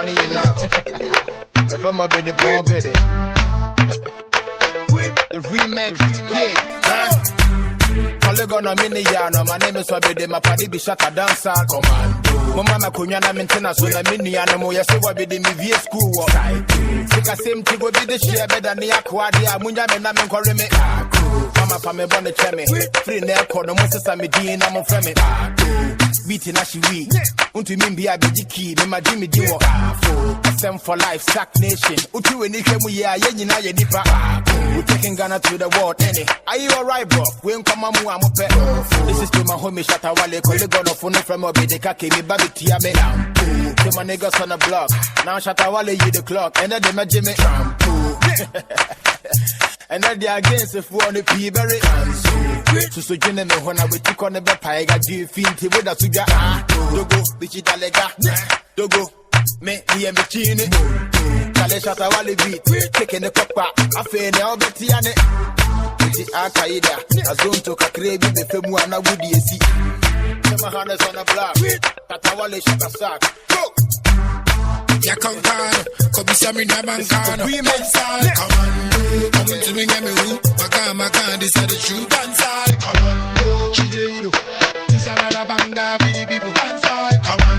funny enough. If I'm a bit the bomb, baby. The remix, yeah. Polygon on mini yano, my name is Wabede, my party be shut a dancer, commando. Mama Kunyana maintenance on a mini animal, yes, Wabede, me via school. Take a same thing will be the share better than the aquadia, Munya, and I'm calling me. Mama, for me, bonnet chemi, free neck, no most of me, Dean, I'm a friend. Beating as she weak. Unto me be a big key, me my Jimmy Dio. SM for life, sack nation. Utu and Ike Muya, Yenina Yedipa. We're taking Ghana to the world, any. Are you alright, bro? We ain't come on, I'm a pet. This is to my homie, Shatawale, Collegon of Phone from a bit, Kake, me baby Tia Mena. To my niggas on the block. Now Shatawale, you the clock, and then my Jimmy. And then they against if we want to be very so me when I will take on the pie, I do feel with a sugar. Dogo, Bichita Lega, Dogo, me, me and Bichini. Kaleshata Wally beat, taking the papa, I feel now Betiane. It's Akaida, a zone to Kakrabi, the Femu and I would see. My hand is on the block, Tatawale Shakasak. Go! Yakonkano, Kobisami Nabankano, we make side. Come on, come to me, get me who? Maka, this is the true dance. Come on, Chideo, this is another banga, people dance. Come on.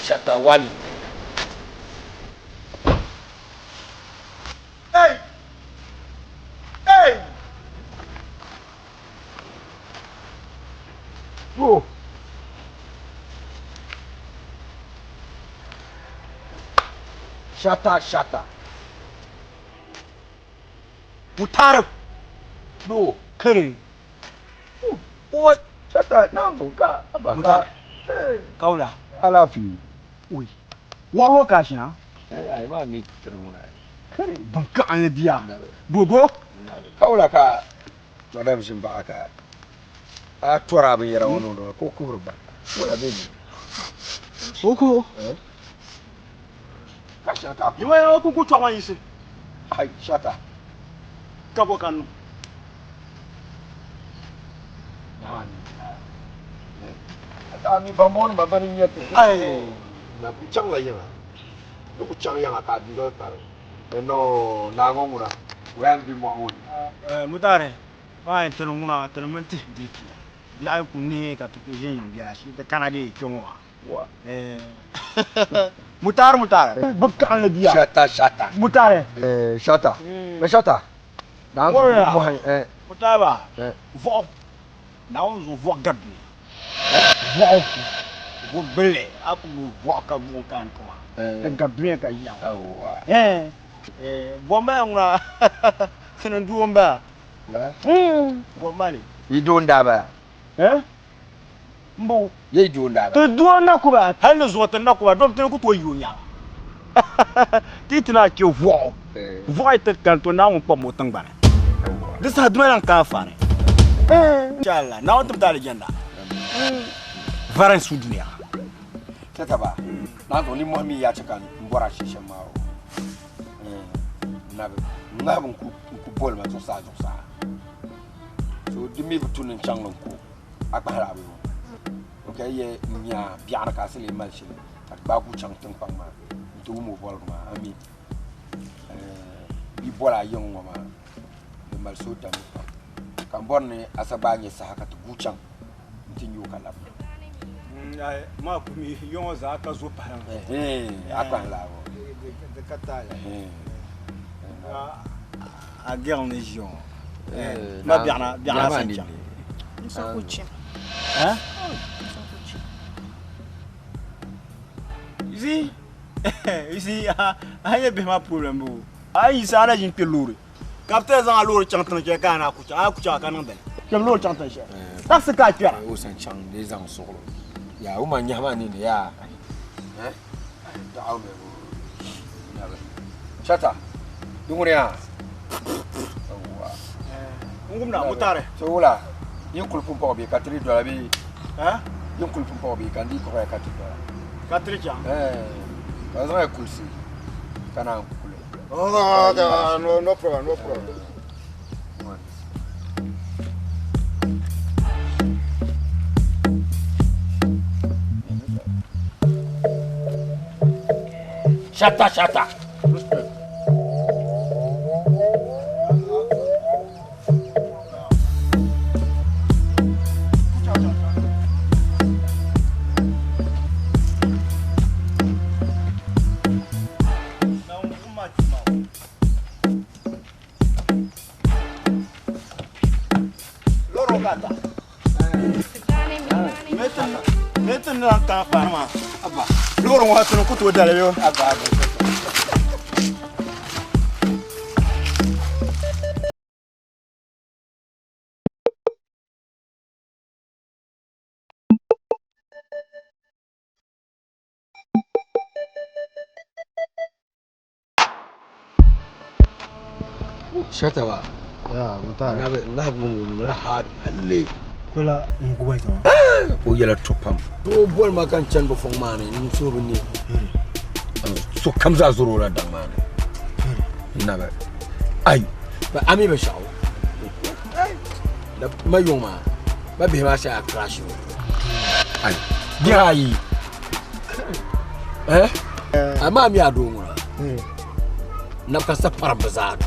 Shatawale. Hey! Hey! Whoa! Shata. Mutaro. No, curry. What? Shata, no, God. Kaula. I love you. Oui. Wa ka sha. I want me to know. Kare ban ka an biya. Bobo. Kaula ka. Madam Zimbaka. A tora bin yara wono do ko kurba. Wala be ni. Oko. Ka shata. Yiwa ya ku ku twa yisi. Ai shata. Ka bo kanu. Ami bamon babani nyate. Ai. Na kuchang la yanga. No kuchang yanga ka di do ta. No na ngomura. Wan bi mo on. Mutare. Ba en tunu muna tunu menti diki. Ya ku ni ka tu ke yin biya shi da kanade kyonwa. Wa. Mutare. Ban ka an biya. Shata. Mutare. Shata. Me shata. Na mo Mutare ba. Vo. Na on vo gadni. Vou bele, aku vou ka vou kan kuma. Gabriel ka ya. Bomba ngla. Senen du bomba. Bomba ni. Idonda ba. Mbo. Ye idonda ba. To do na ku ba. Hal zo ta na ku ba, don tin ku to yonya. Titina ke vo. Vo ite kan to na un pa motang ba. Disa dumelan ka fa ne. Inshallah, na on ta legenda. Varan su duniya. Tata ba. Na zo ni momi ya cika mbora shishe mawo. Na bun ku bol ma to sa. So dimi butunin changlon ku. Akbara bu. Okay ye nya biara ka sele malshi. Tak ba ku chang teng pang ma. Tu mu bol ma ami. Bi bola yong ma. De mal so dam. Kan borne asaba nye sa haka tu guchang. Tinyu kalab. Ma ku mi yon za ka zo pa. Akwan la wo. De kataya. à guerre en région. Ma bien la Saint-Jean. Ils sont coutumes. Hein? Ils sont coutumes. Ici, ici, il y a un problème. Ah, il s'est arrêté une peloure. Capteur en l'eau, chantant qui a un coucha, un coucha, un andel. Comme l'eau chantant cher. Ça c'est qu'à faire. Au Saint-Jean, les ans sont là. Il y a un Yamani, il y a. Chata, Dunguria. On va nous montrer. So là, il y a un coup de pompe, il y a 4 de la vie. Hein? Il y a un coup de pompe, il y a 4 de la vie. 4 ans. Pas un coup de si. Canal. Oh, no problem, no problem. Chata. Maintenant, quand parma, l'or on va se couteau d'aller yo. Chata va. Ya, mutar. Nah, Ali. Kula ngubai to. O yala topam. To bol ma kan chan bo fong mane ni so ni. So kamza zuro la dang mane. Ina ba. Ay. Ba ami ba shaw. Da ma yoma. Ba be ma sha crash. Ay. Gai. Ama mi ado ngura. Nabka sa parabza.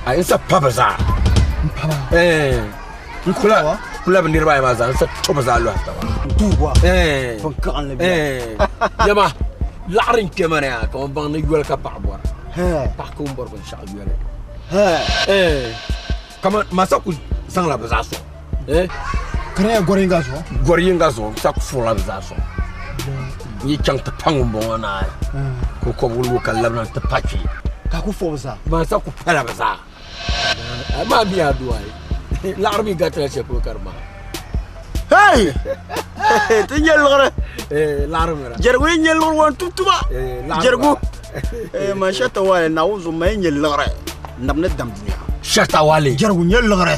Ay sa pabaza. Kula benir bay mazan sa tobaza lo hasta. Tu vois. Fankan le bien. Yama larin kemane ya ko bang ni yol ka parbor. Pa ko mbor ko sha yol. Kama masaku sang la bazaso. Kare goringa so. Goringa so sa ku fula bazaso. Ni chang ta pangum bon na. Ko bulu ka labna ta pachi. Ka ku fo sa. Masa ku pala baza. Ama biya duai. L'armi gâte chez pour karma. Hey! Tu y es là. L'armi. Jergu y est là tutuba. Jergu. Ma chata wa na uzu ma y est là. Namne dam dunia. Chata wali. Jergu y est là.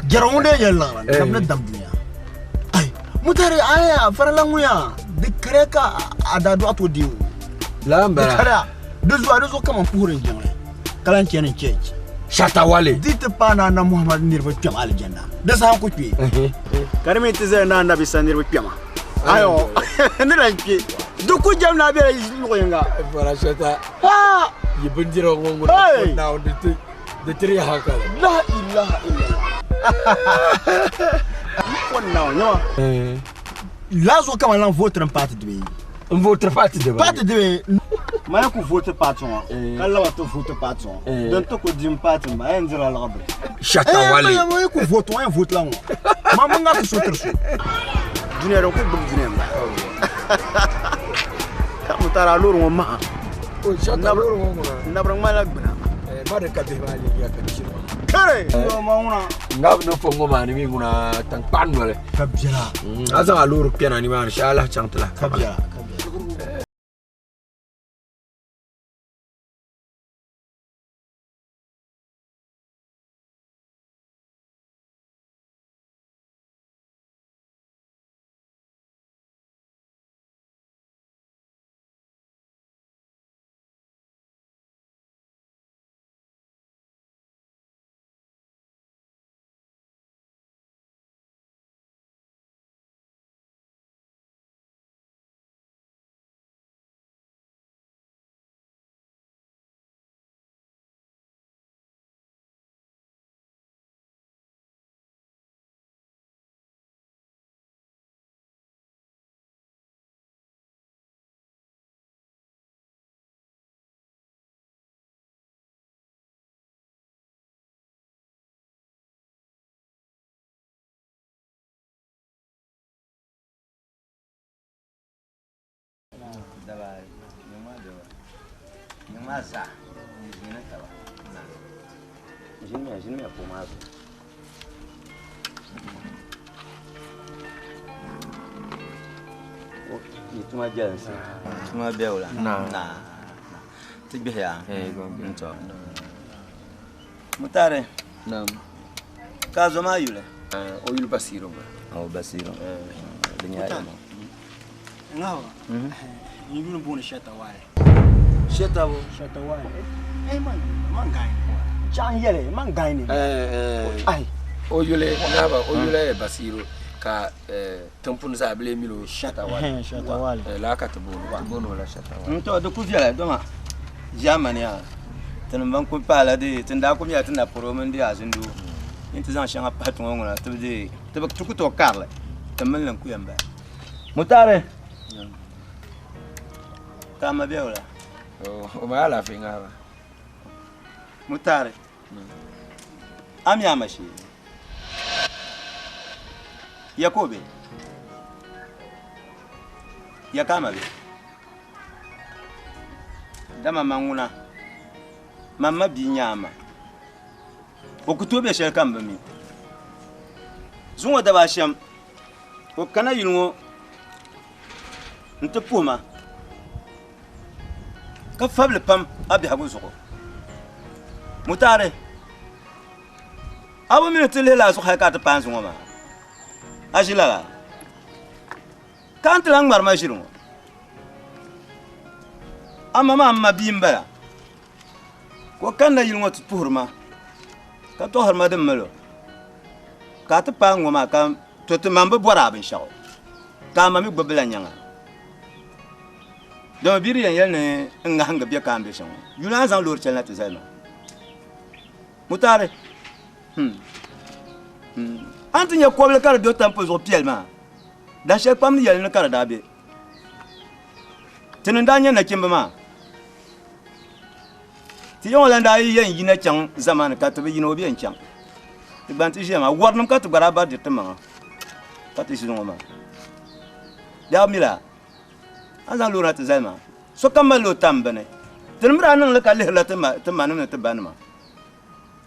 Jergu de y est là. Namne dam dunia. Ay, mutare aya faralanguya. De kreka adadu atodi. Lambara. Kara. Deux comme pour une journée. Kalan tiene cheche. Chata wali. Dites pas na Muhammad nirba piam aljanna. Da sa ku pi. Karmi tize na nabi sa nirba piam. Ayo. Ni la pi. Du ku jam na be lu yanga. Para chata. Ah! Yibindiro ngongo na de tri hakala. La ilaha illallah. Wannan yawa. Lazo kama lan votre parti de pays. Votre parti de Parti de Maya ku vote patron. Kala wa to vote patron. Don to ko dim patron ba en zira la gabe. Chata wali. Maya ku vote wa vote la mo. Mama nga ku sotre so. Dunia ro ku dum dunia ma. Ka mutara loro mo ma. O chata loro mo na. Nabrang mala gbna. Ba de ka de bali ya ka chiro. Kare. Yo ma una. Ngab no fongo ma ni nguna tang pan wale. Kabjala. Asa loro piana ni ma insha Allah chantla. Kabjala. Masa. Jini pour moi. Itu mah jalan sih. Cuma bel lah. Nah. Tu biaya. Untuk. Mutare. Naam. Kazo ma yule. O yul basiro ma. Oh basiro. Dunia. Ngawa. Yulu bune shata wale. Sheta bo. Shata wale. Man gain. Chan yele, man gain. Ai. O yule ngaba o yule basiro ka tampun za bele milo shata wale. Shata wale. La ka tabono la shata wale. To do kuvia do ma. Jamania. Tan ban ko pala de tan da ko mi tan na promen de azindu. Inti zan shanga patun ngona to de to ba tuku to karle. Tamen lan ku yamba. Mutare. Kama biola. O ma la fi ngaba. Mutare. Ami amashi. Yakobe. Yakama be. Dama manguna. Mama bi nyama. Okutobe shel kamba mi. Zunwa da ba sham. O kana yinwo. Nte puma. Ka fable pam abi habu zuko. Mutare. Abu mi tele la so ka ta panzu ngoma. Ajila la. Kan tlang mar ma shiru. Amma bimbala. Ko kan na yinwo tu purma. Ka to har ma dem malo. Ka ta pa ngoma ka to te mamba bora bin shaw. Ka ma mi gbabla nyanga. Do biri yan ne nga hanga biya ka ambition. Yuna zan lor chelna to zalma. Mutare. Anti nya koble kar do tampo zo pielma. Da shek pam ni yel na kar da be. Tinin da nya na kimba ma. Ti yon landa yi yen yina chang zaman ka to be yino bi en chang. Ti ban ti jema warnum ka to bara ba de tama. Ka ti sidon ma. Ya mila. Azan lora ta zalma. So kamalo tambane. Tinmra nan la ka le la tama nan ta banma.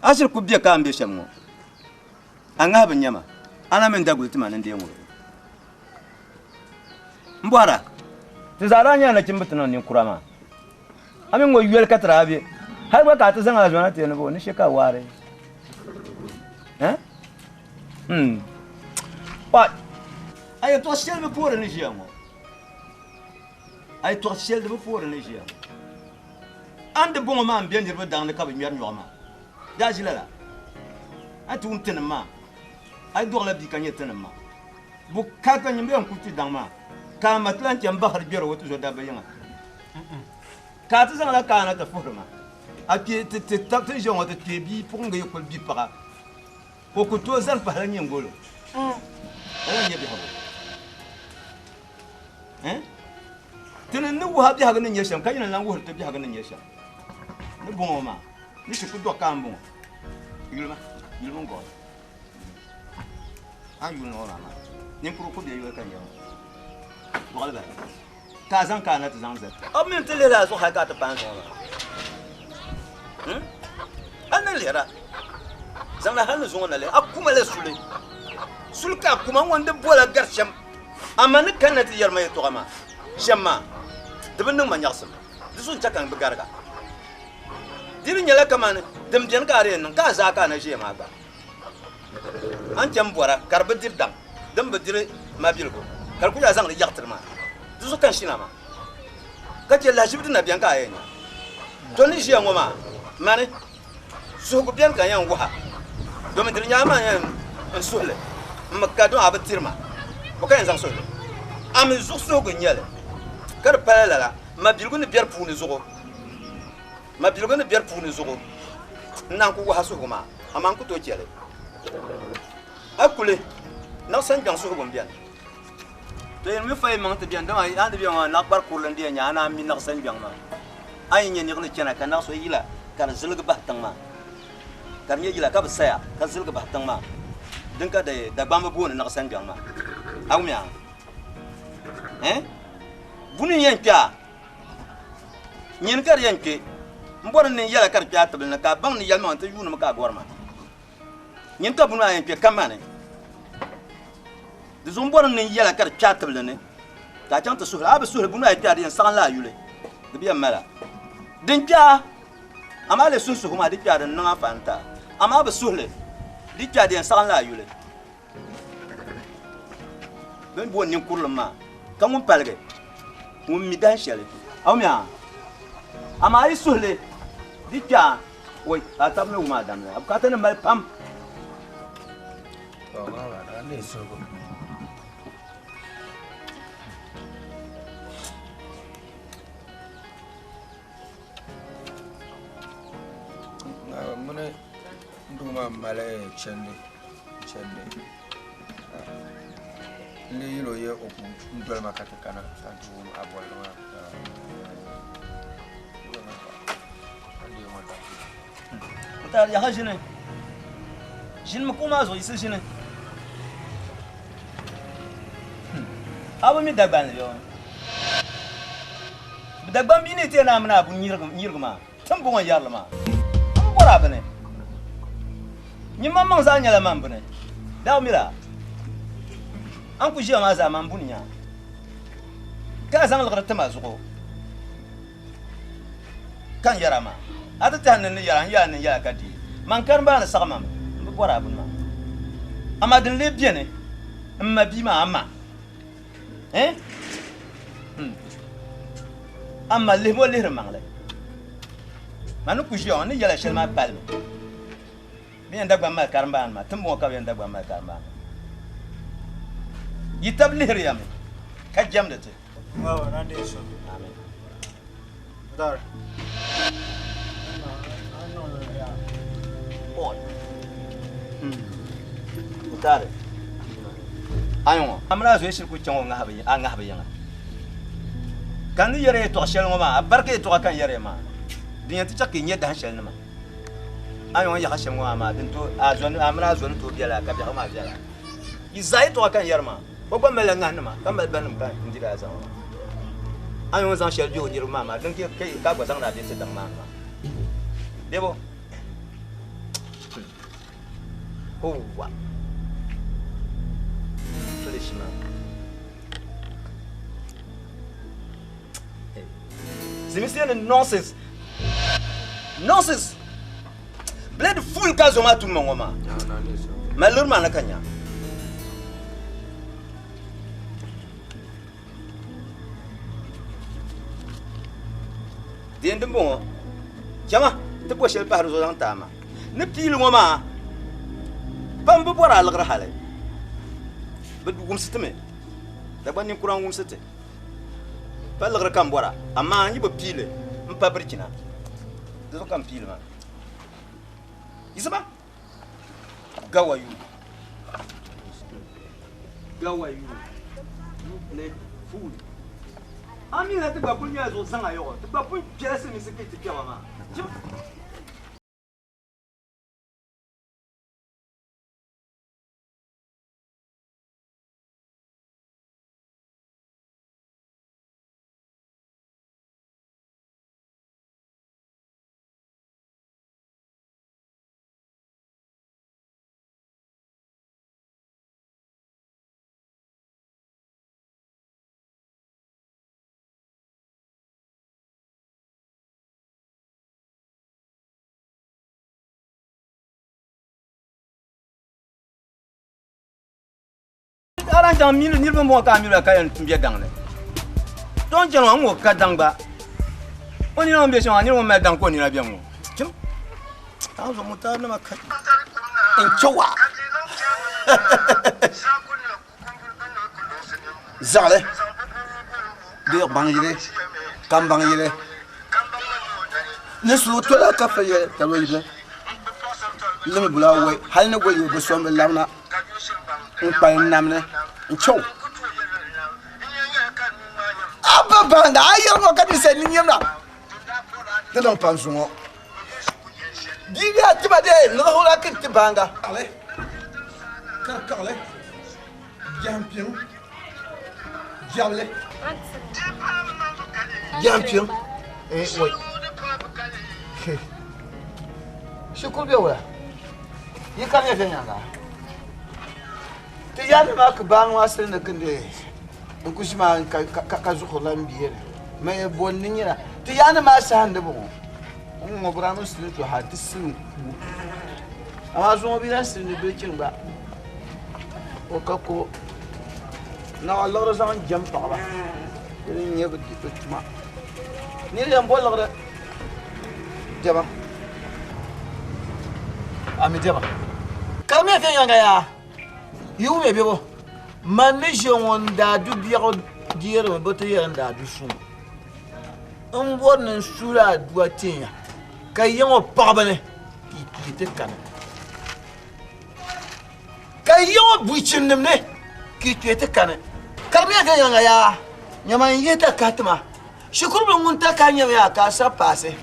Ashir ku biya ka ambe shammo. Anga ban yama. Ana men dagul tuma nan de yango. Mbara. Ti zaranya na kimbutuna ni kurama. Amin go yuel katrabe. Har ba ka ta zanga jona te no ni sheka ware. Ba. Ay to shel be por ni jiamo. Ay to shel de be por ni jiamo. Ande bon ma ambian dirbe dans le kab mier nyoma. Da jilala. Atu untenma. Ay do la bi kanye tenma. Bu ka ka nyimbe on kuti dangma. Ka matlan ti ambahar biro wotu zo da bayanga. Ka ta zanga la kana ta forma. A pied te takte jongo te bi ponga yokol bi para. Ko ko to zan pa la nyengolo. Ala nyebi habo. Tenen nu ha bi ha ganin yesham ka yana nan wo te bi ha ganin yesham. Ni bon ma. Ni shi ku do kan bon. Yulma ngo. An yulno na ma. Ni pro ko bi yul kan yawo. Wala. Ka zan ka na te zan zet. Am men te le la so ha ka ta pan so. Ana lera. Zanga hanu zunga le akuma le sule. Sulka kuma wanda bola garsham. Amana kanati yarma to kama. Shamma. Dibin man yaksam. Disun takan bigarga. Dirin yala kaman dim jen kare nan ka za ka na je ma ba. An jam bora karba dirdam. Dam bedire mabilgo. Kar ku ya zanga yaktirma. Disu kan shinama. Kace la jibdi na biyan ka ayeni. To ni je ngoma. Mane. So ko biyan kan yan waha. Do me dir nyama en sole. Makado abatirma. Ko kan zang sole. Am zuxo go nyale. Kar pala la mabilgo ni biar puni zugo. Mabilgo ni biar puni zugo. Nan ko waha so ma. Aman ko to jele. Akule. Na san jang so go biyan. To yen mi fay mang te biyan da ay and biyan na bar kulan dia nya na mi nak san biyan ma. Ay nya ni ko chena kan na so yila kan zulga bah tang ma. Kan ye yila ka ba saya kan zulga bah tang ma. Dinka da bamba bu na san biyan ma. Awmiya. Buni yanka. Nyen kar yanke mbor ne yala kar piat tabna ka bang ni yalma ta yunu ka gorma nyin ta bunu ayen pe kamane de zombor ne yala kar piat tabna ne ta chanta suhla ab suhla bunu ayen piat yen san la yule de biya mala din pia amale susu kuma di piat nan afanta ama ba suhla di piat yen san la yule ben bo nin kurlama kan mun palge mun mi dan shele awmia ama ay suhle di pia oi atam ne uma dam ab kata ne mal pam to wala da ne so go na mune nduma male chende le yiro ye oku ndol makata kana santu abol ma ta ya hajine jin mu kuma zo isi jine abu mi dagban yo dagban bi ne te na amna bu nyirguma tan bu ngon yarlama abu bora bane ni mamman za nyala man bane dawo mira an ku jiya ma zaman bunya ka zan lagar ta masu ko kan yara ma ata ta nan yara nan ya kadi man kan ba na sagama bu bora bun ma amma din le biene amma bi ma amma amma le mo le mangle manu ku jiya ni yala shel ma palme bi enda gba ma karamba ma tumbo ka bi enda gba ma karamba yitab lihriyam ka jamdate Wow, nande so. amen Dar. on utare ayo amna zo shirku chango ngahabe ngahabe yanga kan yere to shel ngoma barke to kan yere ma dinya ti chakki nyeda shel nama ayo ya hashem ngoma ma din to azon amna zo to biala ka biya ma biala izai to kan yerma boko mele nganma kamal banum kan ndira za ayo zan shel jo ni mama dan ke ka gwa zan da bi dan mama debo wa Felishma Zimisiane nonsense bled full kazo ma tu mongoma na ne so malur mana kanya Dien de bon jama te bo shel par zo dan tama ne pil ngoma pam bu bora lagra hale bad gum sitme da ban ni kuran gum site pa lagra kam bora amma ni ba pile mpa brikina do kam pile ma isaba gawayu you play fool ami na te ba kunya zo sanga yo te ba pun pièce mi sekete pia mama aran jang min ni mo ka mi la kayan tumbe dangle don jang mo ka dangba oni no be shon ani mo ma dang ko ni la bi mo tim ta zo mo ta na ma ka en chowa Zale de bangire kam bangire ne su to la ka fa ye ta lo yibe le me bula we hal ne go yo be so me lamna en pa namne en chow aba banga ayo mo ka ni se ni nyamna de don panzu mo dibi atiba de no ho la ke ti banga ale ka ale champion Champion. Oui. Okay. Shukuru be wala. Yi kan ya fenya ga. Te ya ma ka ba nwa sel na kende. Ku shi ma ka zuko lan biye. Me bon ni nyira. Te ya ma sa hande bo. Mo bra no sel to ha tisin. Ama zo bi na sel ni be kin ba. O ka ko na Allah zan jam pa ba. Ni ye ba to tuma. Ni le mbol la Jaba. Ami jaba. Kame fe yanga ya. Yu me bebo. Man ne je wonda du biyo diere bo te yanda du sun. On won sura duatinya. Kay yango pabane. Ki te kan. Kay yango buichin nemne. Ki te kan. Kame fe yanga ya. Nyama yeta katma. Shukuru ngunta kanya ya ka sa passe.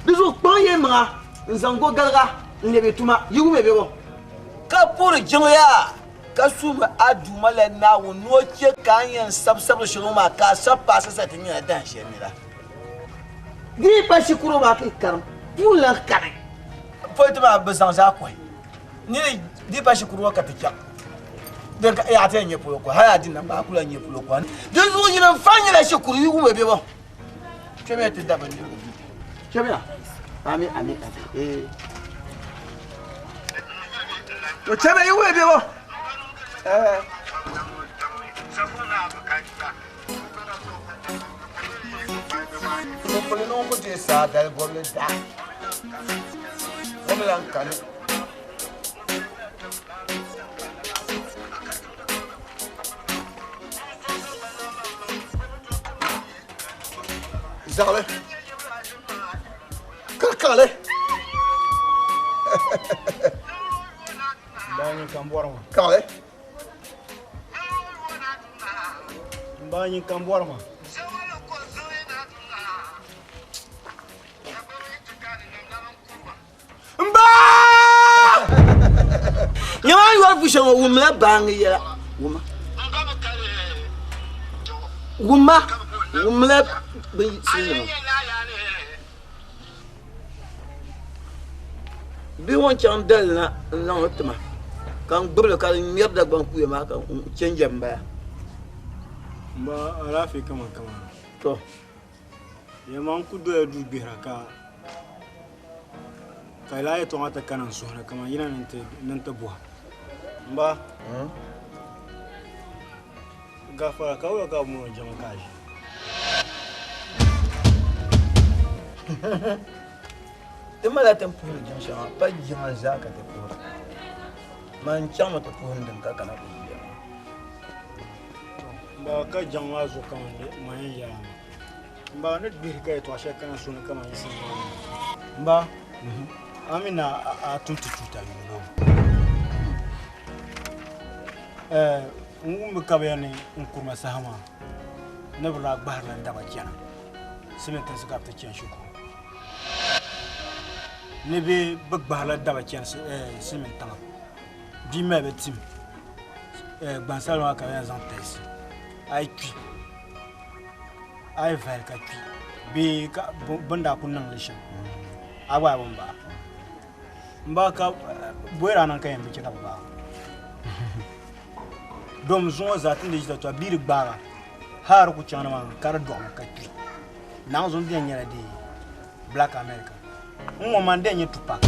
Bizo kpanye mga nzango galga nebe tuma yigu mebe bo ka pour jingya ka suma aduma la na wono che kanyen sabsab shiro ma ka sapa sa tinya dan shemira di pa shukuru ma ki karam pula kare foi ma bezan za ko ni di pa shukuru ka tikya de ka ya ta nye pulo ko ha din na ba kula nye pulo ko de zo ni na fanya la shukuru yigu mebe bo cheme te dabani cheme Ami. To chebe yu we bebo. No pole no ko je sa dal golle da. Comme l'encane. Zale. Kakale. Banyi kamborma. Kale. Banyi kamborma. Mba! Yaman yu alfishan wumla bangi ya. Wumla bin sinu. Bi won chan dal na otma kan gbele ka mierda gban ku ma kan change mba Mba alafi kama to yaman ku do du bihra ka la to ata kanan suhra kama yina nante buha mba gafara ka wa ka mu jama kaji Ima la tempo de chama pa jama zaka te ko man chama te ko ndin ka kana ko mba ka jama zo kan man ya mba ne bi ka to ashe kana sunu kama yin mba amina a tuntu tuta yuno ngum ka bayani nkurma sahama ne bla bahla ndaba jana simentan suka ta cin shuku ne be bahla daba cin simentan bi me be tim gbansalo ka yan zan tes ai qui ai vel ka qui be ka banda kunnan lishin agwa bomba mba ka boira nan kan bi ka ba dom zon zatin de jita to bir gbara har ku chana man kar dom ka qui nan zon de nyara de Black America mo man de nye tupa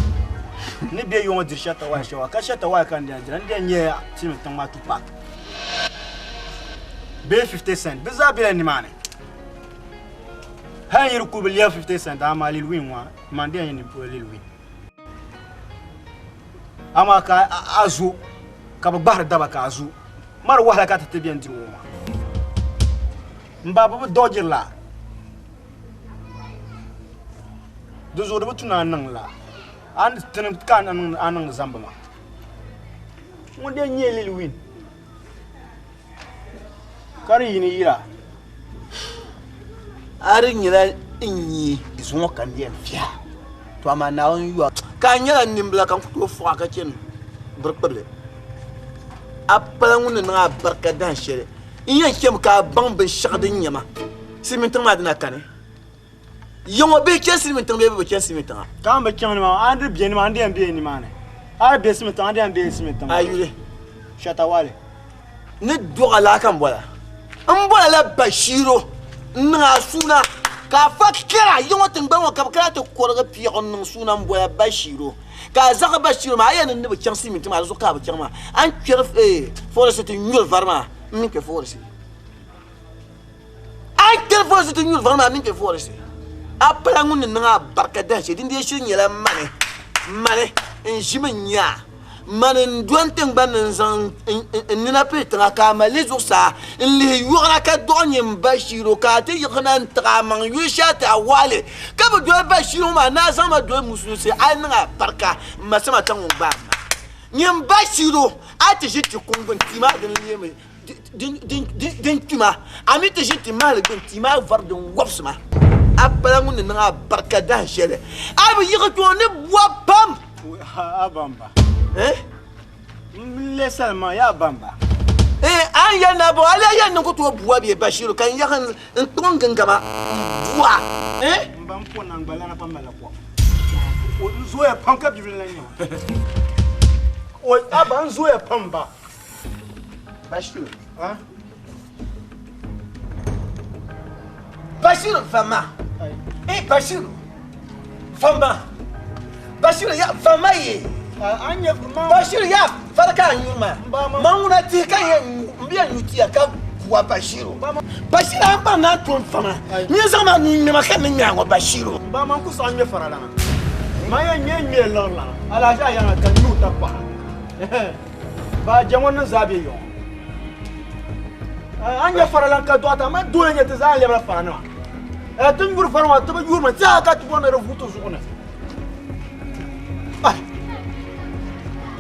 ne be yo dir shata wa shawa ka shata wa kan de jira de nye tim tan ma tupa be 50 cent be za bele ni mane ha yiru ku be 50 cent ama lil win wa man de nye po lil win ama ka azu ka ba bahar daba ka azu mar wahla ka ta biyan diwo ma mbaba dojir la dozo do tuna nan la an tin kan an zamba ma wonde nyelil win kari yini yira ari nyira inyi izwo kan yen fia to ama na on yu ka nyala nimbla kan ku fo ka chen burkable appalan na barka dan shere in yan kem ka ban bin shagdin yama simin tan madina kane Yongo be kensi mi tanga be kensi mi tanga. Kan be kyan ma ande bien ma ande bien ni mane. A be simi tanga ande bien simi tanga. Ayule. Shatawale. Ne doga la kan bola. Mbola la Bashiro. Nga suna ka fa kira yongo tengba mo ka kira to korga pion nang suna mbola Bashiro. Ka zaka Bashiro ma ayen ne be kensi mi tanga zo ka be kyan ma. An kira force te nyul varma min ke force. An kira force te nyul varma min ke force. Après on n'a barka dash din dia shin yela mane njimenya mane duante ngban zan nina petra ka malezo sa li yura ka donye Bashiro ka te yigna ntra man yusha ta wale ka bu do Bashiro ma na sama do musu se an na barka masama tan ba nyem Bashiro ati jiti kungun tima din yeme din tima ami te jiti mal din tima vardon wopsma après on n'a barka dash abi yigto ne bois pam Abamba. Laisse moi ya bamba. An ya na bo ala ya nko to buwa bi Bashiro kan ya kan ntongan kama buwa Mbam po na ngala na pamela kwa. O zo ya panka bi la nyo. O aba nzo ya pamba. Bashiro Bashiro fama Bashiro fama Bashiro ya fama ye Anya Bashiro ya faraka nyuma manguna ti kan ya mbia nyuti aka buwa Bashiro Bashiro amba na to fama ni zama ni me maka ni nyango Bashiro ba man ku sa nya farala ma ya nye lola ala ja ya kan nuta pa ba jamon na zabe yo anya farala ka to ata ma do nya te za ya ba farana tun gur farma to ba yurma ta ka to na rufuto su kuna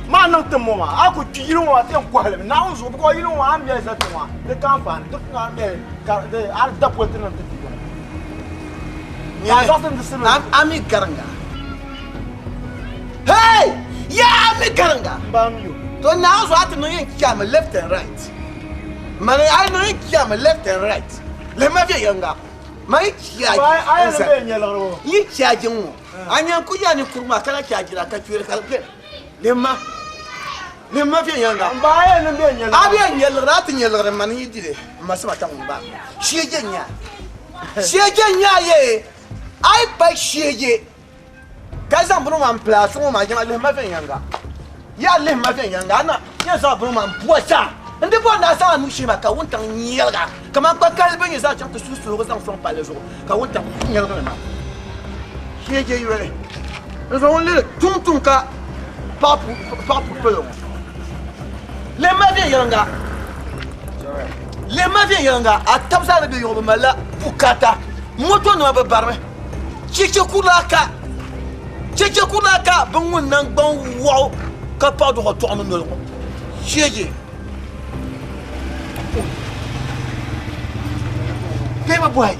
ma nan tamo ma aku kiro wa te ko hale na unzo ko yiro wa am ya za to wa de kan fan to na me ka de ar da po tin na te ya zaten de sinu ami karanga hey ya ami karanga bam you to na unzo at no yin kiam left and right mane ai no yin kiam left and right le ma vie yanga mai kia ai na be nyelo yi kia jinwo anya ku ya ni kurma kala kia jira ka tuere kalke le ma vie yanga ba ai na be nyelo abi nyelo rat nyelo man yi dire masama ta ngba shiege nya ye ai ba shiege kaza mburu man place mo ma jama le ma vie yanga ya le ma vie yanga na ya za mburu man poisa ndi bo na sa nu shi ma ka wontan nyelga kama kwa kalbe ni za chanta susu ko san fon pale zo ka wontan nyelga na shiege yure nous on le tum ka papu pelo le ma vie yanga atabza be yoba mala bukata moto no ba barme chiche kulaka bangun nan ban wo ka pa do to no no shiege Baby boy.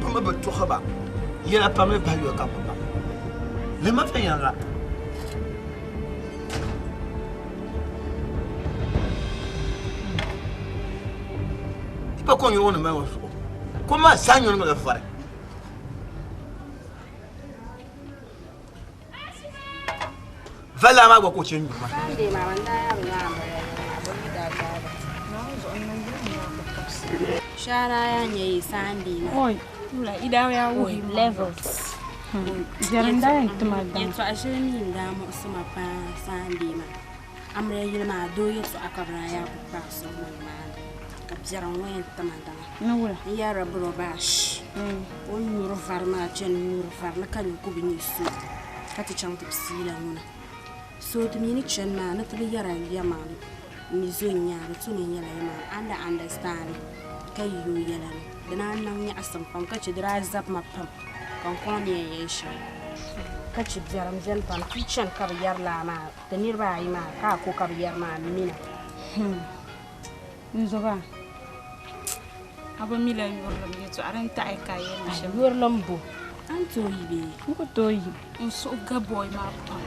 Bamba to khaba. Yela pa me ba yo ka papa. Le ma fe yanga. Ipa ko yo no me wo so. Kuma sanyo no me fare. Vala ma go ko chenyu ma. Ande ma wanda ya ngamba. Shara ya nye sandi na. Oi, ula idawe ya Oi, levels. Jaranda ya ntumadam. Yeto ashini ndamo suma pa sandi ma. Amre yile ma do yeto akabra ya pa so ma. Kapjara wen tamadam. Na wula. Ya rabro bash. O yuro farma chen yuro farma kan ko bi ni su. Kati chanta psila nguna. So to mini chen ma na tuli yara yama. Ni zo nya to ni yala yama anda understand. Kai yu yala dana nan ya asam pam ka ci dira zap ma pam kan kon ne ya shi ka ci jaram jan pam kitchen kar yar la ma da nirba yi ma ka ko kar yar ma mina Nzoba. Aba mila yorlam yeto aran ta ay kayen yorlam bu an to yi be ko to yi so gaboy ma pam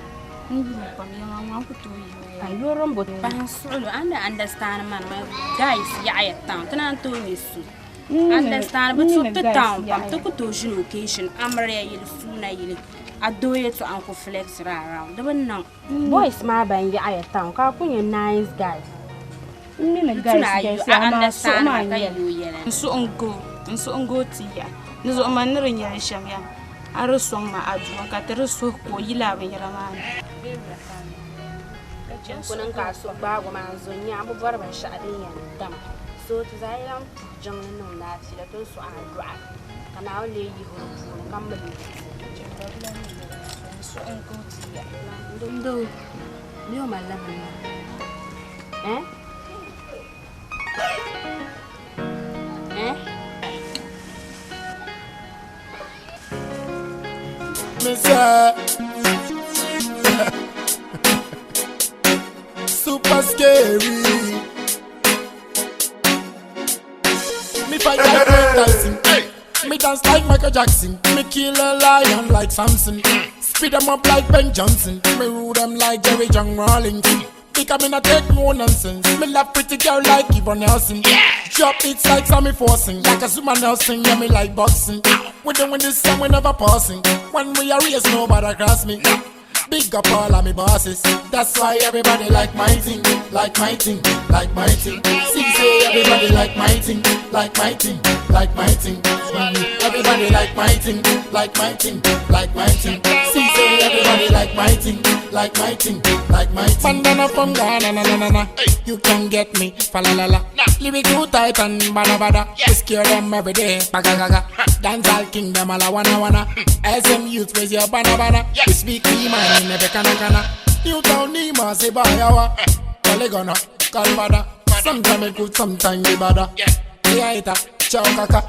Ayoron but pansolo understand man guys ya ayatan tanan to misu understand but so to town pam to to occasion amre yil suna yil adoye to uncle flex around the nan boys ma ban ya ayatan ka kunya nice guys Nina guys understand ma ka yu yele nso ongo tiya nizo manere nya shamya aro song ma adu ka tere so ko yila ban yaraman kunan kaso bago ma zonya abu barban sha'adin yan dam so to zairan jangan nan lati da tun su addu'a kana wale yi huru kan mu so an ko tiya ndo ni o malaban Super scary. Me fight like Mike Tyson. Me dance like Michael Jackson. Me kill a lion like Samson. Speed them up like Ben Johnson. Me rule them like Jerry John Rawlings. Because me not take no nonsense. Me love pretty girl like Yvonne Nelson. Drop hits like Sammy Forcing. Like a Zuma Nelson, yeah me like boxing. We doing this song, we never passing. When we are race, nobody cross me. Big up all of me bosses. That's why everybody like my thing, like my thing, like my thing. See, say everybody like my thing, like my thing, like my thing. Everybody like my thing, like my thing, like my thing. See, say everybody like my thing, like my thing, like my thing. Bandana from Ghana, na na na na. You can get me, fa la la la. Lyric too tight and bada bada. We scare them every day, baga gaga. Dance all kingdom all I wanna. SM youth raise your banana. We speak man in every kana. Newtown Nima say bayawa. Poligona, Calvada. Sometimes it good, sometimes it bada. Yaita, chow kaka.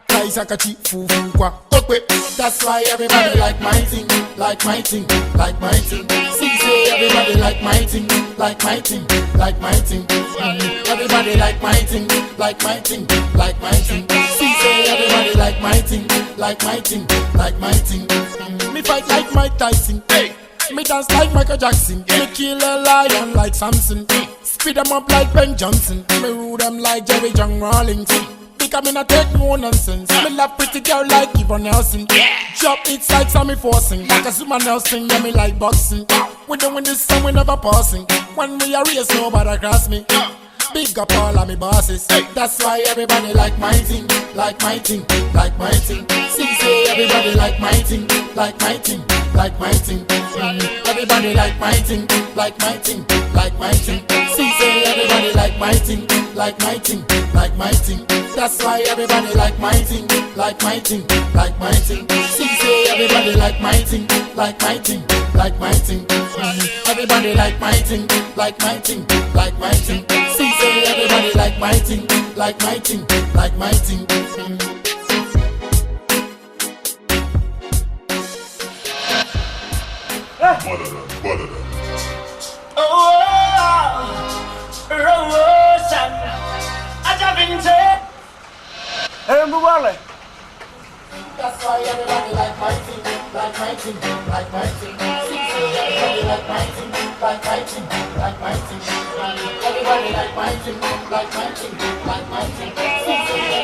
Kaisakachi, fufu kwa. Okay, that's why everybody like my thing, like my thing, like my thing. See, say everybody like my thing, like my thing, like my thing. Everybody like my thing, like my thing, like my thing. See, say everybody like my thing, like my thing, like my thing. Me fight like Mike Tyson. Me dance like Michael Jackson. Me kill a lion like Samson. Speed them up like Ben Johnson. Me rule them like Jerry John Rawlings. Because me not take no nonsense. Me love pretty girl like Yvonne Nelson. Drop hits like Sammy Forcing. Like a Zuma Nelson, yeah me like boxing. We doing this song, we never passing. When we are race, nobody cross me. Big up all of me bosses. That's why everybody like my thing, like my thing, like my thing. See, say everybody like my thing, like my thing, like my thing. Everybody like my thing, like my thing, like my thing. See, say everybody like my thing, like my thing, like my thing. That's why everybody like my thing, like my thing, like my thing. See, say everybody like my thing, like my thing, like my thing. Everybody like my thing, like my thing, like my thing. See, say everybody like my thing, like my thing, like my thing. That's why everybody like my thing, like my thing, like my thing. Everybody like my thing, like my thing, like my thing. Everybody like my thing, like my thing, like my thing.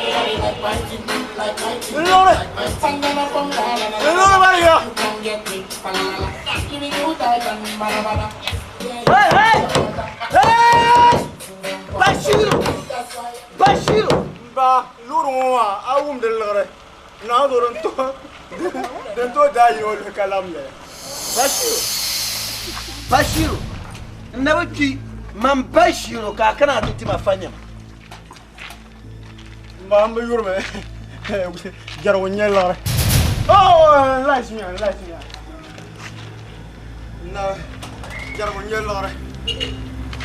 Everybody like my thing, like my thing, like my thing. You can get me, give me good time and bada. Bashiru! Ba, Luruma, I won't deliver. Now don't die you the calamity. Bashiru, never keep man Bashiru, Kakana to Timafanya. Mamma, you're me. Jarwanyella. Oh, lights me. No, Jarwanyella.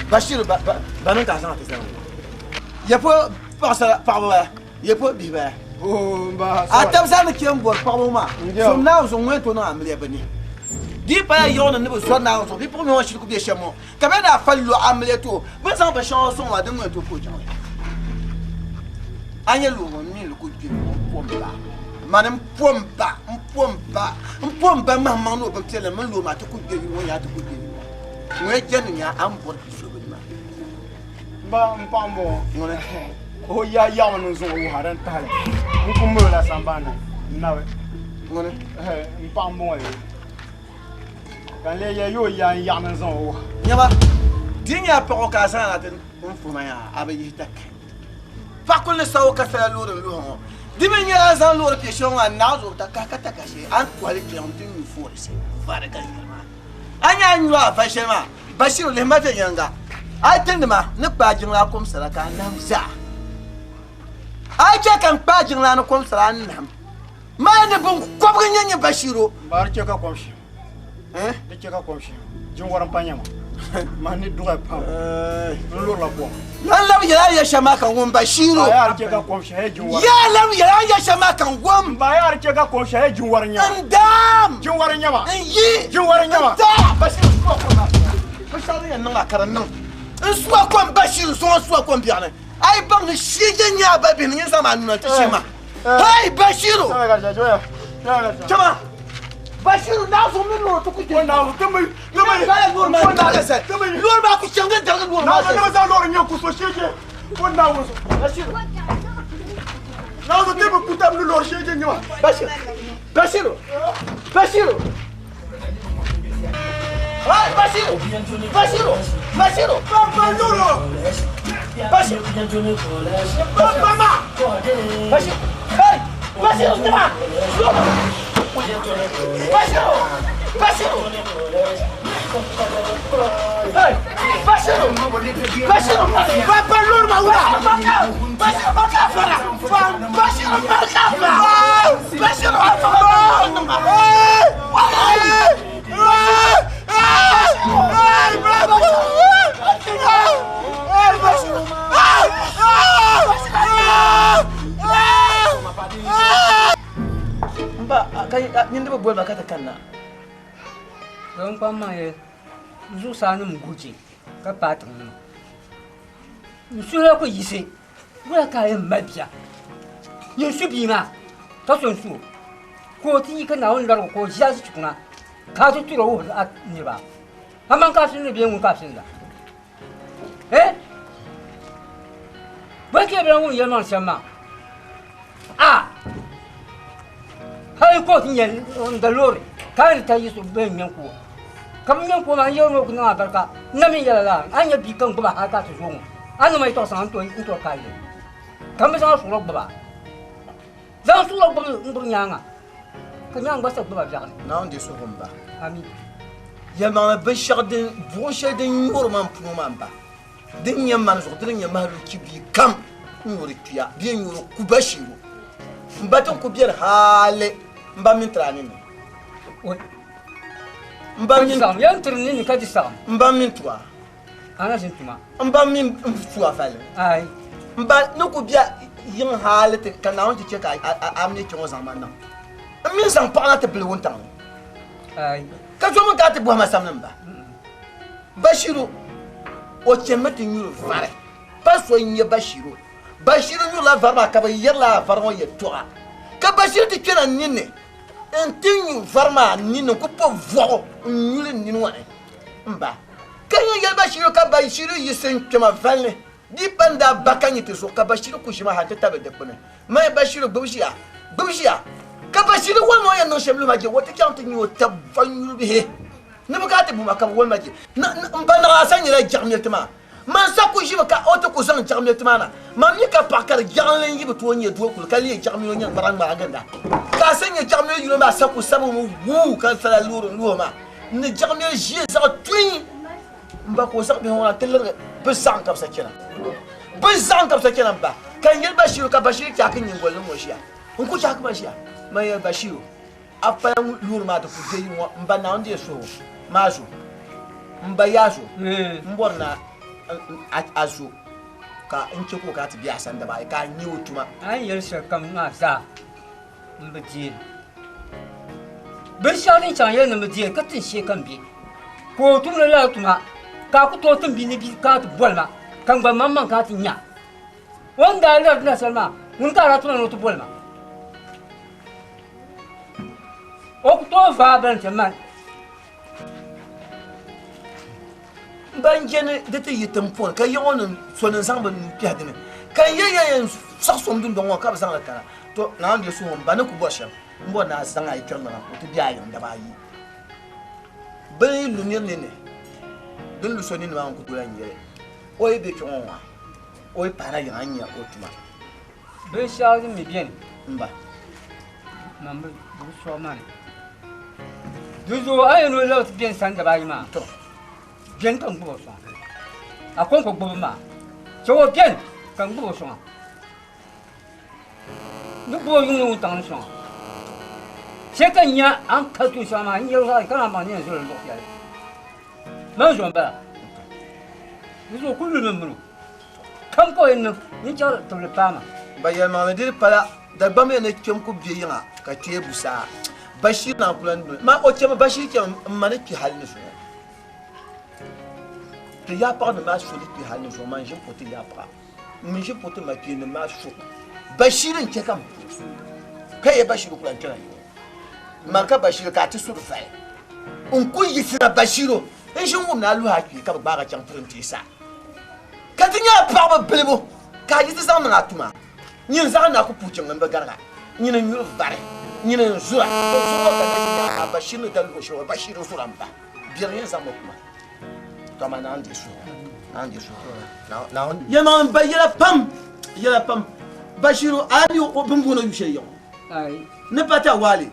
Bashiru, Banaka. Yapo, Papa, Yapo, Biba. Oh, I tell Santa Kim was Paloma. So now, so went to know I'm living. Deep by yon and never saw now, so people know she could be a shamo. Come in, I follow Amelia. But some of the shows I don't want to put on. I know when you could give formula. man pompa mamma no ba tele man lo ma to ku ge won ya to ku ge we jen nya am bor so be ma ba mpambo ngone o ya no zo o haran tale ku mo la sambana nawe ngone mpambo e kan le yo ya no zo o nyaba dinya pa ko ka sana ten fuma ya abayi tak fa ko le sawo ka fa lo ho dimi nya zan lo repetition wa nazo ta ka she an kwali client ni force fare kan ma anya nyu a fa shema bashir le ma fe yanga ai tindima ne pa jinla kom saraka nam za ai ke kan pa jinla no kom sara nam ma ne bun ko ga nyanya bashiro bar ke ka kom shi de ke ka kom shi jin waran panyama ma ne duga pa lo la ko lan lam ya shama kan won bashiro ya ke ka kom shi he jin waran ya lam ya shama kan won ba ya ke ka kom shi he jin waran nya ndam jin waran nya ma yi jin waran nya ma bashiro ko ko ma bashiro ya nan akaran nan in suwa kon bashir suwa kon biyane ai ban shi nya ba bin yin sama nuna ta shema hai bashiru chama bashiru na so min no to ku je na to mai ga lor ma na sa lor ma ku changa da lor ma na sa lor nya ku so sheje ko na wo bashiru na so te ku tam lor sheje nya bashiru Hai Bashiru! Papa Lulu! Bashiru! Mama! Bashiru! Hey! Bashiru, come on! Bashiru! Hey! Bashiru! Papa Lulu maula! Bashiru makafara! Bashiru makafara! Bashiru makafara! Nyinde ba bol makata kanna don kwamma ye zu sanu muguji ka patun no sura ko yise wala ka ye mabia ye subi ma ta son su ko ti ka na on daro ko ja su kuna ka to tiro wo a ni ba haman ka sun ne biyan ka sun da ba ke biyan wo ye man sama hai ko tin yen on da lori kan ta yi su ben yan ko kam yan ko ma yau no kuna barka na mi yala la an ya bi kan ko ba ka su zo an mai to san to in to kai kam sa su ro ba za su ro ba ndur nyanga kan yang ba sa ba ja na on de so homba ami ya ma ba shadin bon shadin yorman puman ba din yan man so din yan malu kibi kam nyori tuya bi nyoro kubashiru mbaton ko bier hale mba min trani ni mba min sam yan trani ni kadi sam mba min toi ana sintuma mba min toi fale ai mba no ko bia yin hale te kana on te ka amne ko zaman nan min san pa na te ble wontan ai ka jo mo ka te bo ma sam namba bashiru o chemati nyuru fare paso nye bashiru ñu la varma ka ba yerla varmo ye toa ka bashir ti kena ninne en tinyu varma ninne ko po vo nyule ninwa mba kanya yel bashir ka bashir yisen kema valne di banda bakanye te so ka bashir ko shima ha tata be de pone ma bashir bubshia ka bashir wal mo ya no shemlu ma je wote kanti nyu ta vanyu be ne ba te buma ka wal ma je mba na asanyira jamnetma man sa ko jiba ka auto ko san jarmi tmana mam ni ka pakar jarlen yiba to nye do ko kali jarmi nya barang ma aganda ka sanya jarmi yulo ma sa ko sabu mu wu kan sala luro ma ni jarmi je za twin mba ko sa be wona teller be san ka sa kina ba kan yel bashir ka bashir ka kin ngol mo shiya on ko ka bashir ma ya bashir apa luro ma to ko de mba na onde so mazo mba yazo mborna azu ka ince ko ka tibiya san da bai ka yi wutuma an yar shakam na za mbaje bin shawin chan yar na mbaje ka tin she kan bi ko tun la tuma ka ku to tun bi ne bi ka tu bolma kan ba mamman ka tin ya wanda la na salma mun ka ra tun no tu bolma Octobre Benjamin. Banjene de te yitem pon ka yon son ensemble piadene. Ka ye sasom dun don ka bazan la kara. To na ande so mba na ku bosha. Mbo na san ay kyan na ko to biya yon da ba yi. Be lu ne ne. Dun lu so ni ma ko to la nyere. Oy be kyon wa. Oy para yan anya otuma. Be charge me bien. Mba. Mambe bu so man. Duzo ay no lot bien san da ba yi ma. To. Bien kan bu so. A kon ko bu ma. So bien kan bu so. Ni bu yung tang so. C'est que n'y a un calcul sur ma ligne, quand la manière sur le local. Non, je ne pas. Nous avons couru le menu. Comme quoi, il n'y a pas de femme. Bah, m'a dit pas là. D'abord, mais ne tient qu'au bien, quand tu es boussa. Bachir n'a plein de. Ma autre Bachir qui a mané qui a le soin. Tu y a pas de match sur les qui a le soin, manger pour te y a pas. Manger pour te maquiller le match chaud. Bachir n'est qu'un peu. Quand il y a Bachir au plan de Maka Bachir ka ti sur fay on ko yifira Bachiro e jongo na lu haki ka ba ga chan prenti sa ka tinya pa ba belebo ka yiti sa na atuma nyin za na ko pucin ngamba garga nyin nyuru bare nyin zura to so ka na ya Bachir da lu sho Bachir suramba bien rien za mo kuma to ma na andi su na ya ma ba yela pam Bachiro ani o bumbuno yu sheyo Ai ne pata wali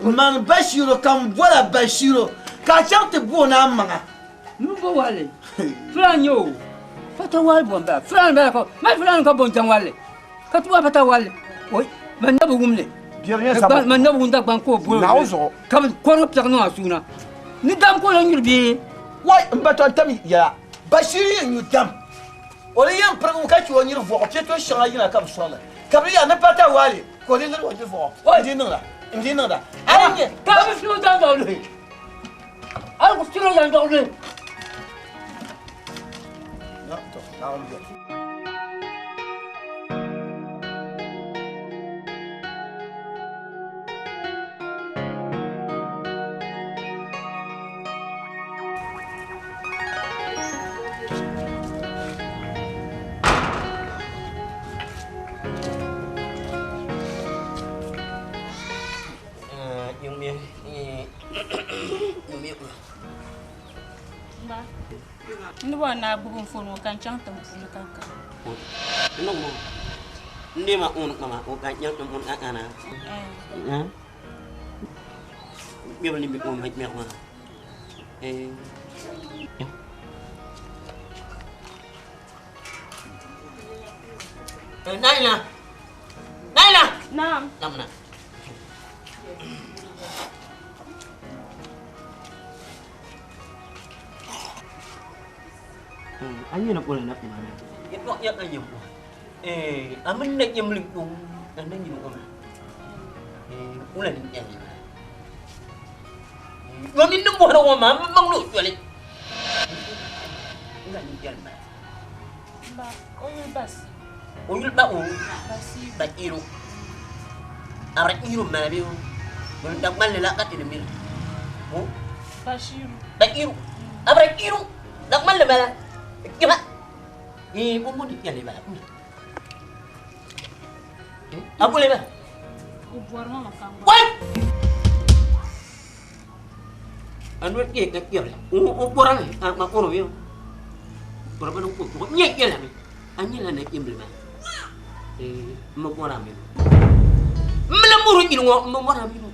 man Bachiro kam voilà Bachiro ka chante bona manga nous bo wale franyo pata wale bomba fran ba ko ma fran ko bon wale ka tu pata wale oi man na bugumne bien ça man na bugunda banko bo nauzo kam ko ro perno asuna ni dam ko la ngirbi wai mbato tami ya Bachiri ñu dam o le yam pragu ka ci woni vo ko to shanga yina kam sona kam ya na pata wale ko le lo de vo ndi nada Allez, quand je suis dans le lit. Alors, je suis dans le lit. Non, Nobɔ na bugun fonu kan chang tam funu kan kan. No mo. Ndi ma un mama o kan nyang tum un ana. Biar ni mi on mai mer ma. Naila. Naam. Namna. Anh như là cô là nắp mà cái gọn nhất là nhiều mình này nhầm lịch đúng anh đang nhiều mà cũng là những gì mà mình đúng một đâu mà mong nổi chuyện này cũng là những chuyện mà Ba, bas. Oyul ba o ba iro ara iro mà biết mình đọc mal là cái gì mình ba iro ara iro đọc mal là mà Gimana? Mau dipian di mana? Aku leba. Ubuar mama kamu. Woi. Anu ke kira. Uburan mak kono yo. Berapa nang ko? Nyek ya lah. Anya lah nak imbel mah. Mau orang mi. Melamuru ini mau orang mi.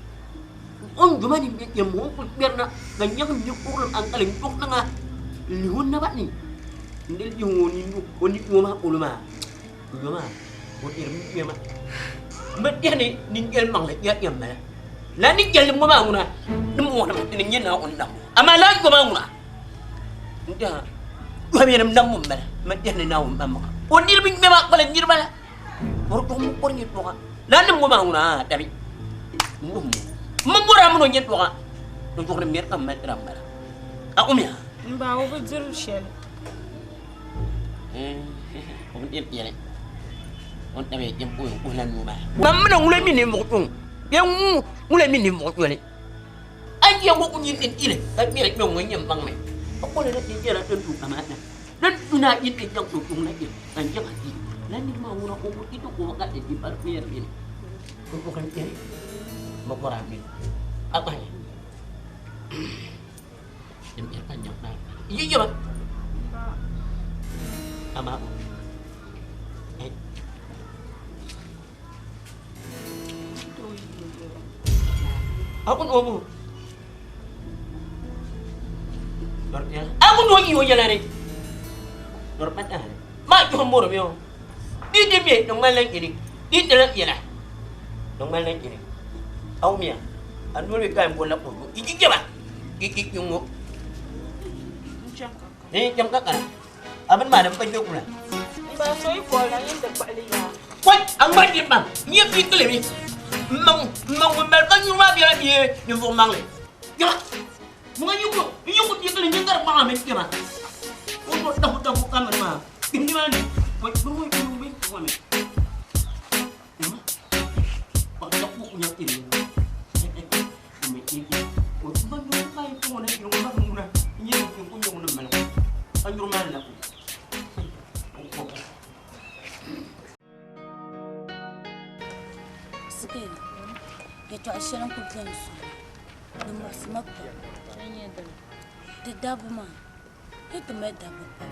Om gimana ni yang mau biar nak ganyak nyukur angkalin tuk nang lihun na ba ni? Ndel jungoni oni ngoma ulama ulama o irmi yema mbadde ni ningel mang la ya yamma la ni jelle ngoma nguna dum wona ni nyina on dam ama la ngoma nguna nda wa mi nam dam mala mbadde ni naw mamma o irmi mema bala nyirma bor ko mo ko nyit boka la nam ngoma nguna tabi ngum mo bora mo nyit boka do ko mer kam matra mala a umya Mba wo be dir shel on ɗin ƴene on ɗawe ƴem ɓoyo ɓulan muma mamna ngule mini moɗum ƴen ngule mini moɗole dia mo ko yin ile ta mi rek mo ngem bang me ko le rek jera den tu amana dan tuna yin jang tu na yin tan jang ati lan ni ma wona ko itu ko ga di par pier ini ko kan pier mo ko rapi apa ya dem pier panjang na iya ba ama aku ngomong Dornya aku nongi yo jalare Dor patah ma ko moro yo di demi dong malang ini di dalam yana dong malang ini au mia anu le kai bola ko iki jaba iki yungo jam kakak aban ma da panjo kula ba so yi ko la yin da kwaliya kwat an ba di bang ni fi kle mi mong bel kan nyuma bi la bi ni fo mangle yo mo yugo di kle ni ngar ba men kema ko tahu kan ma ini mana ko mo ko mi ko me ko tak ko punya ini me ini ko ba no kai ko na ko ba mo na ni ko ko yo na mala anjur mala ko Sekali, itu asyik aku jenis. Nomor semakta, tidak buma, itu meda bapa.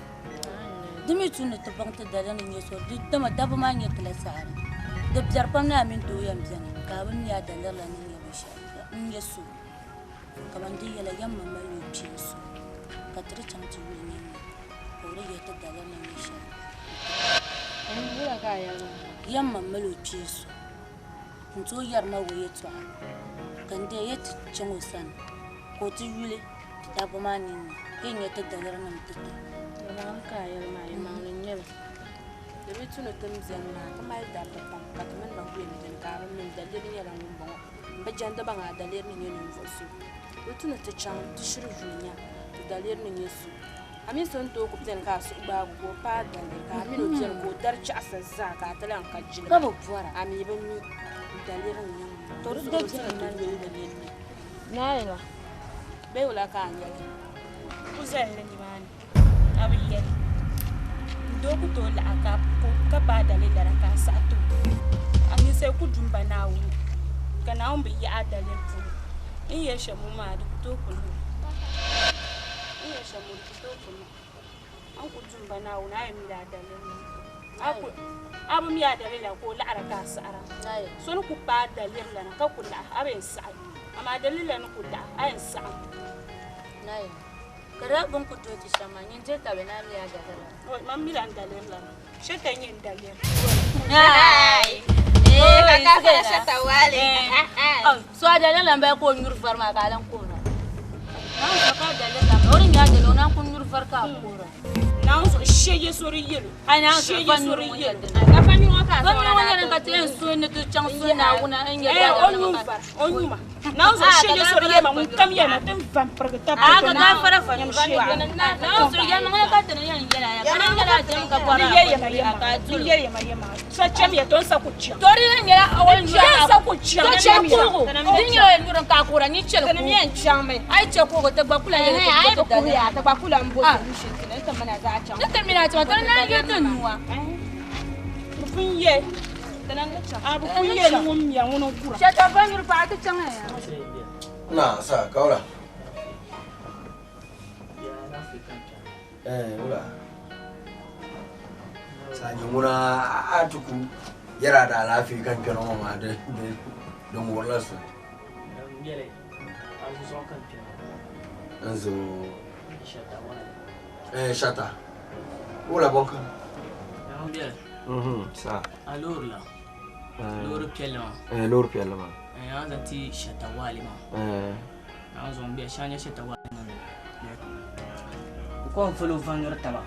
Demi tu nak terbang terdalam ni so, demi dah buma ni kelasar. Demi jarpam na amin tu yang jangan, kawan ni ada dalam ni bersih, ni so. Kawan dia lagi yang memalu pisu, kateri cantik ni, orang yang terdalam ni bersih. Ini bukan kaya. Yang memalu pisu. Nto yarma waye to kan de yet chango san ko ti yule ta ba mani yin yata da yarma mutike Mam ka yarma ma ne nyebe de bi tunu tum zanna ka mai da ta pam ka men ma ku min ka ran min da de yara mun bon ba janda ba ga da ler ni ne fosu bi tunu ta chan ti shiru junya da ler ni yesu amin son to ku ten ka su ba go pa da ka min o jen ko dar ci asazza ka talan ka jin ka bu fuara ami ba mi daliran yan to da ji na ne Na ila. be wala ka anya Uzelle ni mani. Abi yeli. Doku to la aka ka ba dalila ka sa to. Ami se ku jumba na wu. Kana on bi ya dalil fu. In ye shamu ma da to ku. In ye shamu to ku. An ku jumba na wu na yi mi da dalil. Aku abu mi ya dalila ko la araka sara. So ku pa dalil la ka ku la aben sa. Ama dalila ku la ayen sa. Nai. Kara bon ku to ti shama nyin je ta bena mi aga dala. Oh, mami lan dalil la. Sheta nyin dalil. Ai. Kaka fa sheta wale. Oh, so ada la mba ko nyur farma ka lan ko na. Na ka dalil la. Ori nya de lona ko nyur far ka ko ra. Na so sheye sori yelo. Ai na so sheye sori yelo. Ka fa nyu ka so na. Ba ni ka ten so ne to chang so na una nya da. Onyuma. Na so sheye sori yelo mun kam yana tem van pergeta. Ka fara fa ni ba ni na so ya ma ka ten yan yela ya. Kana ngala tem ka bora. Ni yeye ma yema. Ni yeye ma yema. Sa chem ya ton sa kuchi. Tori ngela awol nyu. Sa kuchi. To chem ko. Ni yo en ngura ka kura ni chel ko. Kana mi en chame. Ai che ko te ba kula yele. Ai ba ku ya te ba kula mbo solution kina ta mana za cham. Na termina chama tan na ye to nuwa. Funye. Tanan na cham. Abu funye ni mum ya wono kura. Cha ta ba nyur pa ta chang ya. Na sa kaula. Ula. Sa nyumuna atuku yara da lafi kan kano ma da don wallasu. Ngele. Azu so kan kano. Anzo Shata. Ula bonka. Ngele. Sa. Alors là. Lor pielma. Lor pielma. Anza ti Shata wali ma. Anzo mbia shanya Shata wali ma. Ko fulu vangur taba.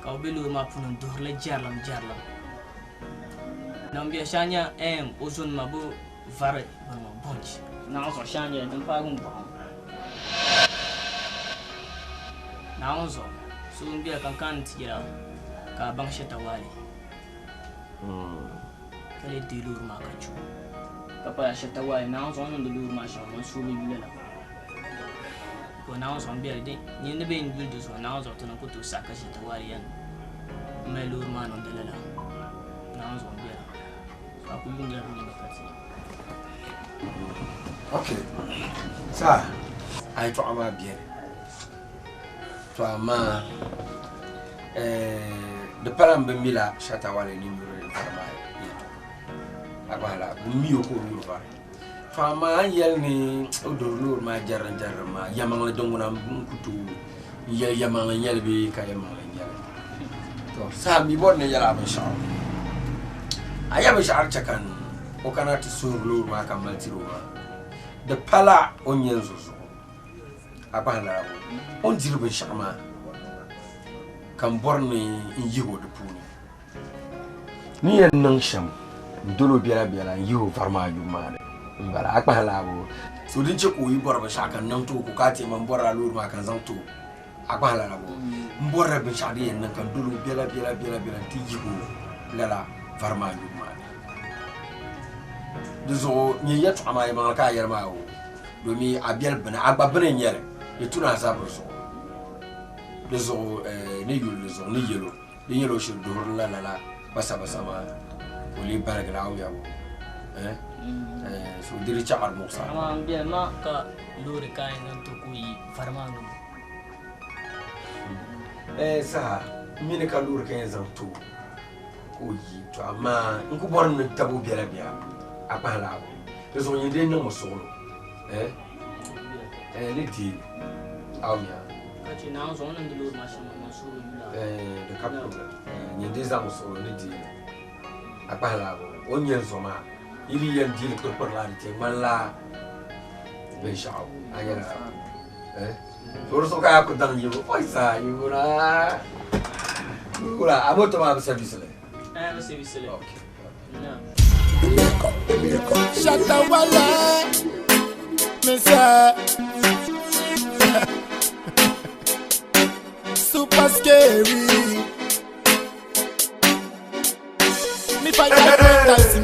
Kau belu ma punun dorle jarlam. Nambia shanya ozon mabu vare bama bonch. Na so shanya dan pagun ba. Na so mbia kan tijira ka bang Shata wali. Kale dilur ma kachu. Kapa Shata wali na so non dilur ma sha ma su bi lela. ko na so biya de ni ne be ngul do so na so to na ko to saka shi ta wari yan mai lur ma non dalala na so biya fa ku lunga ni ne ka sai okay sa ai to ama biya to ama de param be mila chata wale ni mure farma agala mi ko ru fa fama yel ni odorlur ma jaran ma yamang la donguna kutu yamang la nyel bi ka yamang la nyel to sa mi bon ne yala ba sha aya ba sha archakan o kana ti surlur ma kamal tiro de pala on yenzo abala on diru ba sha ma kan borni in yigo de puni ni yan nan sham dolo biara yigo farma jumare ngara akpa halabo so din che ko yi borba shaka nan to ko kate man borra lur ma kan zan to akpa halabo mborra be shadi en nan kan dulu bela ti jigo lala farma juma dezo ni yat ama ma ka yer ma o do mi abiel bana agba bana nyere e tuna sabro so dezo ne yul dezo ne yelo de yelo shi do lala basa ma ko li baragla o yawo so diri chakar moksa ama biya ma ka lori kain nan to ku yi farmanu sa mine ka lori kain zan to ko yi to ama nku born ne tabu biya akala ko so yinde no mosolo ne di awya kachi na zo nan di lori mashin na so yula de ka problem yinde za mosolo ne di akala ko onyen zoma ili yan dil ko parlare malla be shao ayala so ka ko dan yibo paisa yura kula aboto ma service le service le okay Shatta wala Missa super scary me fight like Mike Tyson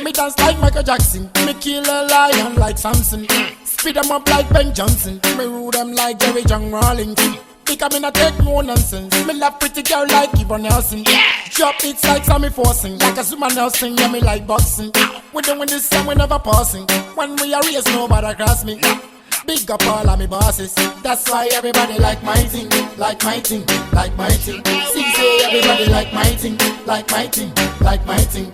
me dance like Michael Jackson me kill a lion like Samson speed them up like Ben Johnson me rule them like Jerry John Rawlings because me not take no nonsense me love pretty girl like Yvonne Nelson drop hits like Sammy Forcing like a Zuma Nelson yeah me like boxing we doing this and we never passing when we are race nobody cross me big up all of me bosses that's why everybody like my thing like my thing like my thing see say everybody like my thing like my thing like my thing